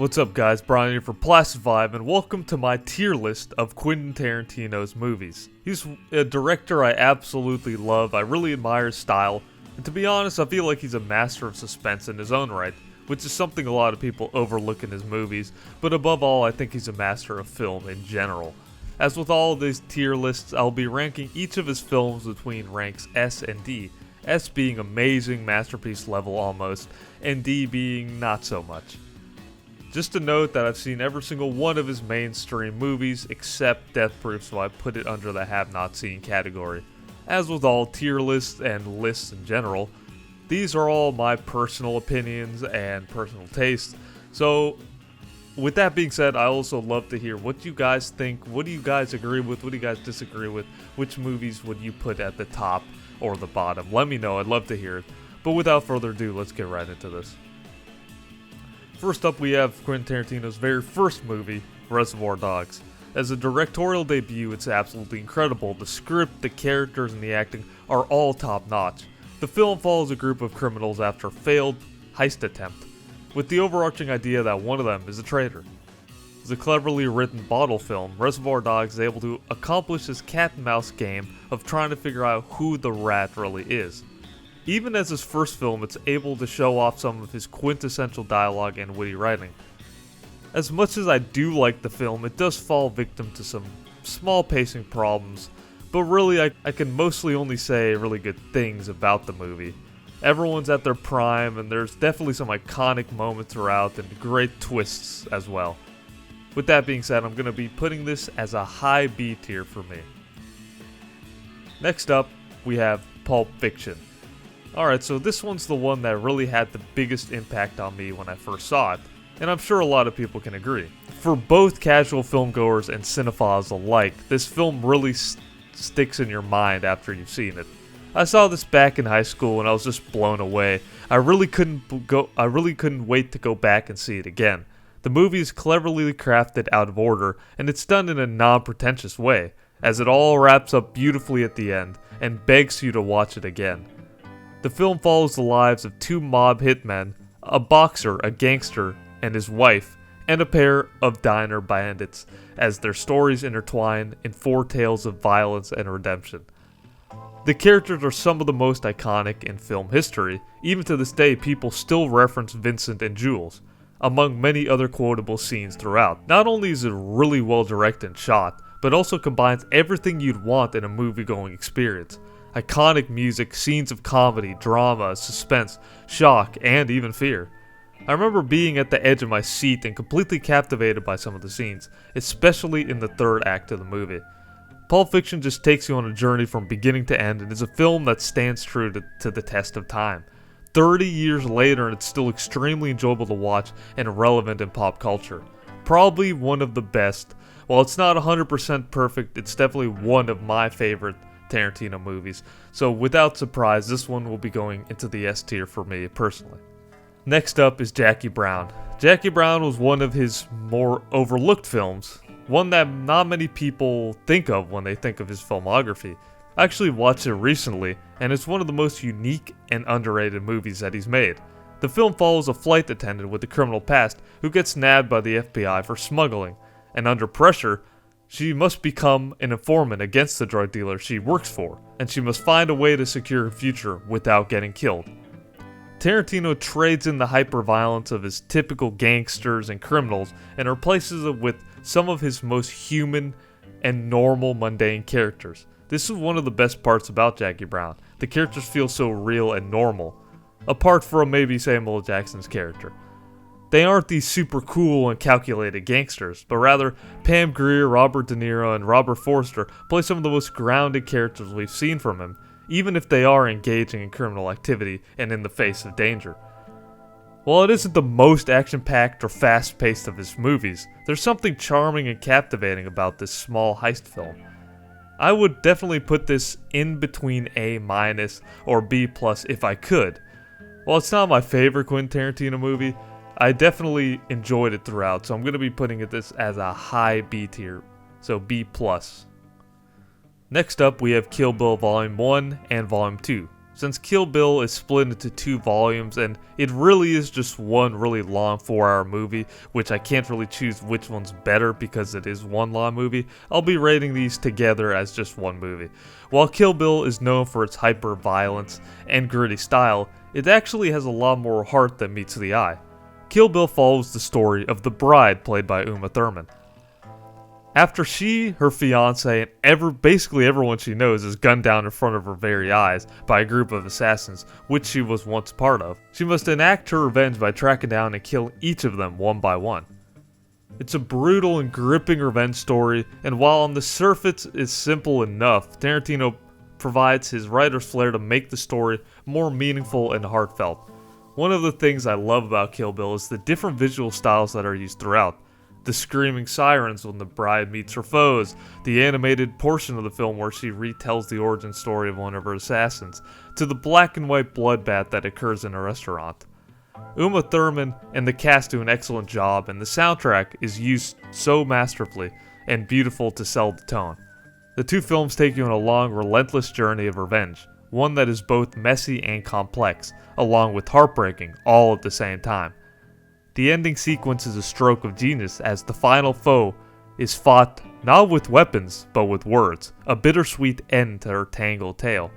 What's up guys, Brian here for Placid Vibe, and welcome to my tier list of Quentin Tarantino's movies. He's a director I absolutely love, I really admire his style, and to be honest, I feel like he's a master of suspense in his own right, which is something a lot of people overlook in his movies, but above all, I think he's a master of film in general. As with all of these tier lists, I'll be ranking each of his films between ranks S and D, S being amazing, masterpiece level almost, and D being not so much. Just to note that I've seen every single one of his mainstream movies except Death Proof, so I put it under the have not seen category. As with all tier lists and lists in general, these are all my personal opinions and personal tastes. So with that being said, I also love to hear what you guys think. What do you guys agree with? What do you guys disagree with? Which movies would you put at the top or the bottom? Let me know. I'd love to hear it. But without further ado, let's get right into this. First up, we have Quentin Tarantino's very first movie, Reservoir Dogs. As a directorial debut, it's absolutely incredible. The script, the characters, and the acting are all top-notch. The film follows a group of criminals after a failed heist attempt, with the overarching idea that one of them is a traitor. As a cleverly written bottle film, Reservoir Dogs is able to accomplish this cat-and-mouse game of trying to figure out who the rat really is. Even as his first film, it's able to show off some of his quintessential dialogue and witty writing. As much as I do like the film, it does fall victim to some small pacing problems, but really I can mostly only say really good things about the movie. Everyone's at their prime, and there's definitely some iconic moments throughout and great twists as well. With that being said, I'm going to be putting this as a high B tier for me. Next up, we have Pulp Fiction. Alright, so this one's the one that really had the biggest impact on me when I first saw it, and I'm sure a lot of people can agree. For both casual filmgoers and cinephiles alike, this film really sticks in your mind after you've seen it. I saw this back in high school and I was just blown away. I really couldn't wait to go back and see it again. The movie is cleverly crafted out of order, and it's done in a non-pretentious way, as it all wraps up beautifully at the end and begs you to watch it again. The film follows the lives of two mob hitmen, a boxer, a gangster, and his wife, and a pair of diner bandits, as their stories intertwine in four tales of violence and redemption. The characters are some of the most iconic in film history. Even to this day, people still reference Vincent and Jules, among many other quotable scenes throughout. Not only is it really well directed and shot, but also combines everything you'd want in a movie-going experience. Iconic music, scenes of comedy, drama, suspense, shock, and even fear. I remember being at the edge of my seat and completely captivated by some of the scenes, especially in the third act of the movie. Pulp Fiction just takes you on a journey from beginning to end and is a film that stands true to the test of time. 30 years later, and it's still extremely enjoyable to watch and relevant in pop culture. Probably one of the best. While it's not 100% perfect, it's definitely one of my favorite Tarantino movies, so without surprise, this one will be going into the S tier for me personally. Next up is Jackie Brown. Jackie Brown was one of his more overlooked films, one that not many people think of when they think of his filmography. I actually watched it recently, and it's one of the most unique and underrated movies that he's made. The film follows a flight attendant with a criminal past who gets nabbed by the FBI for smuggling, and under pressure, she must become an informant against the drug dealer she works for, and she must find a way to secure her future without getting killed. Tarantino trades in the hyper-violence of his typical gangsters and criminals and replaces it with some of his most human and normal mundane characters. This is one of the best parts about Jackie Brown. The characters feel so real and normal, apart from maybe Samuel L. Jackson's character. They aren't these super cool and calculated gangsters, but rather Pam Grier, Robert De Niro, and Robert Forster play some of the most grounded characters we've seen from him, even if they are engaging in criminal activity and in the face of danger. While it isn't the most action-packed or fast-paced of his movies, there's something charming and captivating about this small heist film. I would definitely put this in between A- or B+ if I could. While it's not my favorite Quentin Tarantino movie, I definitely enjoyed it throughout, so I'm going to be putting this as a high B tier, so B+. Next up, we have Kill Bill Volume 1 and Volume 2. Since Kill Bill is split into 2 volumes and it really is just one really long 4-hour movie, which I can't really choose which one's better because it is one long movie, I'll be rating these together as just one movie. While Kill Bill is known for its hyper-violence and gritty style, it actually has a lot more heart than meets the eye. Kill Bill follows the story of the bride played by Uma Thurman. After she, her fiancé, and basically everyone she knows is gunned down in front of her very eyes by a group of assassins, which she was once part of, she must enact her revenge by tracking down and killing each of them one by one. It's a brutal and gripping revenge story, and while on the surface it's simple enough, Tarantino provides his writer's flair to make the story more meaningful and heartfelt. One of the things I love about Kill Bill is the different visual styles that are used throughout. The screaming sirens when the bride meets her foes, the animated portion of the film where she retells the origin story of one of her assassins, to the black and white bloodbath that occurs in a restaurant. Uma Thurman and the cast do an excellent job, and the soundtrack is used so masterfully and beautiful to sell the tone. The 2 films take you on a long, relentless journey of revenge, one that is both messy and complex, along with heartbreaking, all at the same time. The ending sequence is a stroke of genius as the final foe is fought not with weapons, but with words, a bittersweet end to her tangled tale.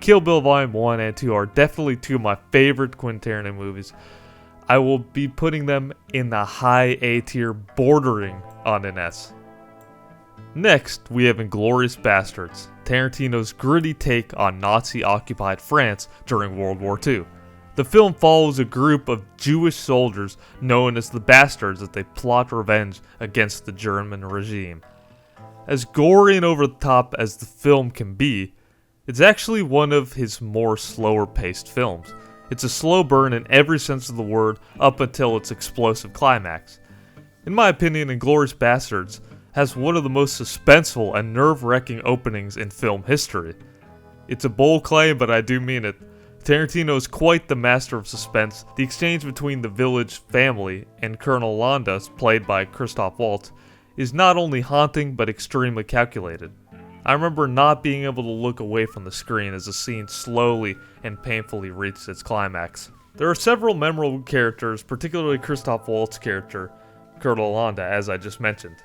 Kill Bill Volume 1 and 2 are definitely 2 of my favorite Quentin Tarantino movies. I will be putting them in the high A tier bordering on an S. Next, we have Inglourious Bastards, Tarantino's gritty take on Nazi-occupied France during World War II. The film follows a group of Jewish soldiers known as the Bastards as they plot revenge against the German regime. As gory and over the top as the film can be, it's actually one of his more slower-paced films. It's a slow burn in every sense of the word up until its explosive climax. In my opinion, Inglourious Bastards has one of the most suspenseful and nerve-wracking openings in film history. It's a bold claim, but I do mean it. Tarantino is quite the master of suspense. The exchange between the village family and Colonel Londa, played by Christoph Waltz, is not only haunting but extremely calculated. I remember not being able to look away from the screen as the scene slowly and painfully reached its climax. There are several memorable characters, particularly Christoph Waltz's character, Colonel Londa, as I just mentioned.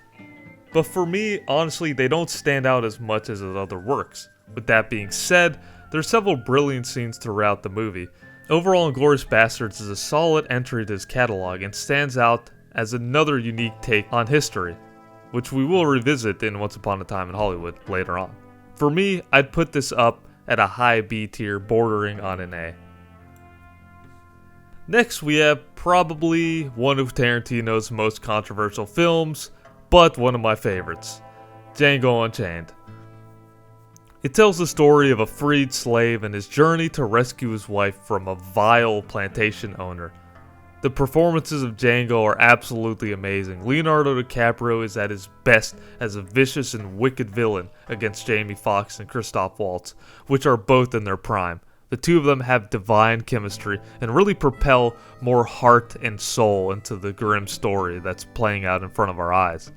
But for me, honestly, they don't stand out as much as his other works. With that being said, there are several brilliant scenes throughout the movie. Overall, Inglourious Bastards is a solid entry to his catalog and stands out as another unique take on history, which we will revisit in Once Upon a Time in Hollywood later on. For me, I'd put this up at a high B tier bordering on an A. Next, we have probably one of Tarantino's most controversial films, but one of my favorites, Django Unchained. It tells the story of a freed slave and his journey to rescue his wife from a vile plantation owner. The performances of Django are absolutely amazing. Leonardo DiCaprio is at his best as a vicious and wicked villain against Jamie Foxx and Christoph Waltz, which are both in their prime. The 2 of them have divine chemistry and really propel more heart and soul into the grim story that's playing out in front of our eyes.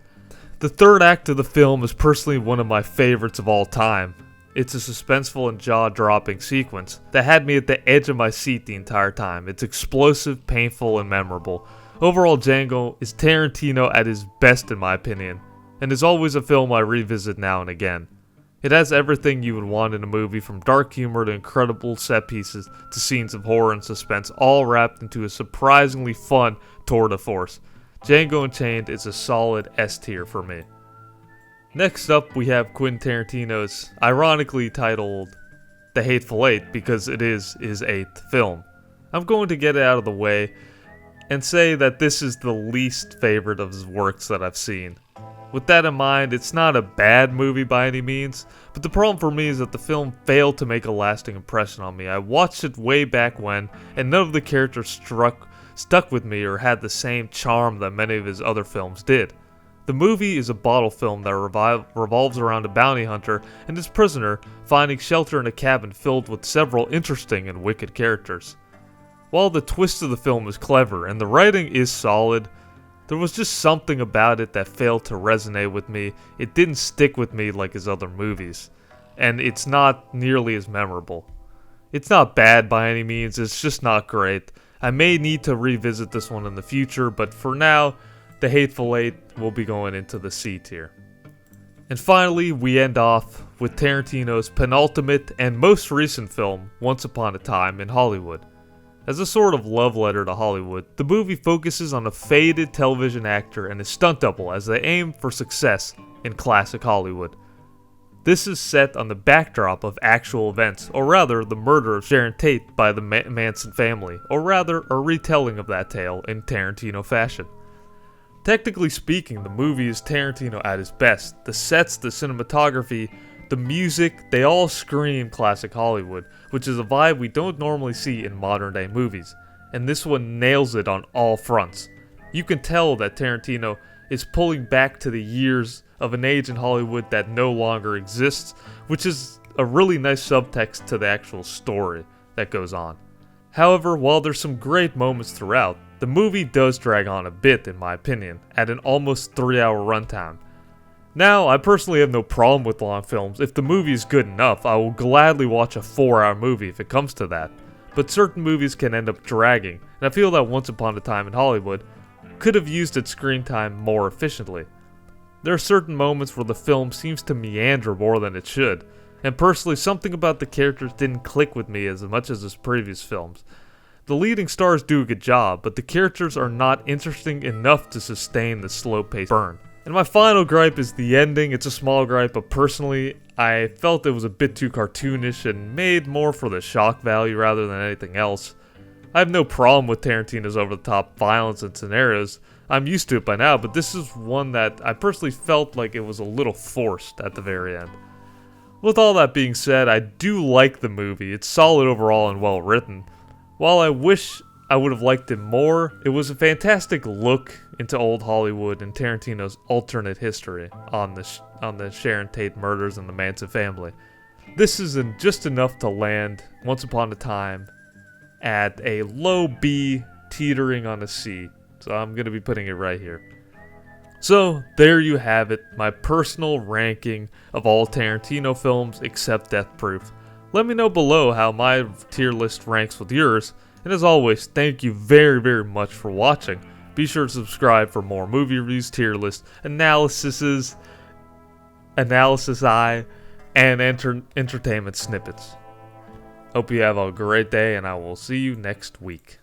The 3rd act of the film is personally one of my favorites of all time. It's a suspenseful and jaw-dropping sequence that had me at the edge of my seat the entire time. It's explosive, painful, and memorable. Overall, Django is Tarantino at his best in my opinion, and is always a film I revisit now and again. It has everything you would want in a movie, from dark humor to incredible set pieces to scenes of horror and suspense, all wrapped into a surprisingly fun tour de force. Django Unchained is a solid S tier for me. Next up, we have Quentin Tarantino's, ironically titled The Hateful Eight, because it is his 8th film. I'm going to get it out of the way and say that this is the least favorite of his works that I've seen. With that in mind, it's not a bad movie by any means, but the problem for me is that the film failed to make a lasting impression on me. I watched it way back when, and none of the characters stuck with me or had the same charm that many of his other films did. The movie is a bottle film that revolves around a bounty hunter and his prisoner finding shelter in a cabin filled with several interesting and wicked characters. While the twist of the film is clever and the writing is solid, there was just something about it that failed to resonate with me. It didn't stick with me like his other movies, and it's not nearly as memorable. It's not bad by any means, it's just not great. I may need to revisit this one in the future, but for now, The Hateful Eight will be going into the C tier. And finally, we end off with Tarantino's penultimate and most recent film, Once Upon a Time in Hollywood. As a sort of love letter to Hollywood, the movie focuses on a faded television actor and his stunt double as they aim for success in classic Hollywood. This is set on the backdrop of actual events, or rather the murder of Sharon Tate by the Manson family, or rather a retelling of that tale in Tarantino fashion. Technically speaking, the movie is Tarantino at his best. The sets, the cinematography, the music, they all scream classic Hollywood, which is a vibe we don't normally see in modern day movies, and this one nails it on all fronts. You can tell that Tarantino is pulling back to the years of an age in Hollywood that no longer exists, which is a really nice subtext to the actual story that goes on. However, while there's some great moments throughout, the movie does drag on a bit in my opinion, at an almost 3-hour runtime. Now, I personally have no problem with long films. If the movie is good enough, I will gladly watch a 4-hour movie if it comes to that. But certain movies can end up dragging, and I feel that Once Upon a Time in Hollywood could have used its screen time more efficiently. There are certain moments where the film seems to meander more than it should, and personally something about the characters didn't click with me as much as his previous films. The leading stars do a good job, but the characters are not interesting enough to sustain the slow-paced burn. And my final gripe is the ending. It's a small gripe, but personally, I felt it was a bit too cartoonish and made more for the shock value rather than anything else. I have no problem with Tarantino's over-the-top violence and scenarios. I'm used to it by now, but this is one that I personally felt like it was a little forced at the very end. With all that being said, I do like the movie. It's solid overall and well written. While I wish I would have liked it more, it was a fantastic look into old Hollywood and Tarantino's alternate history on the Sharon Tate murders and the Manson family. This is just enough to land Once Upon a Time at a low B teetering on a C. So I'm going to be putting it right here. So there you have it, my personal ranking of all Tarantino films except Death Proof. Let me know below how my tier list ranks with yours. And as always, thank you very, very much for watching. Be sure to subscribe for more movie reviews, tier list analysis and entertainment snippets. Hope you have a great day, and I will see you next week.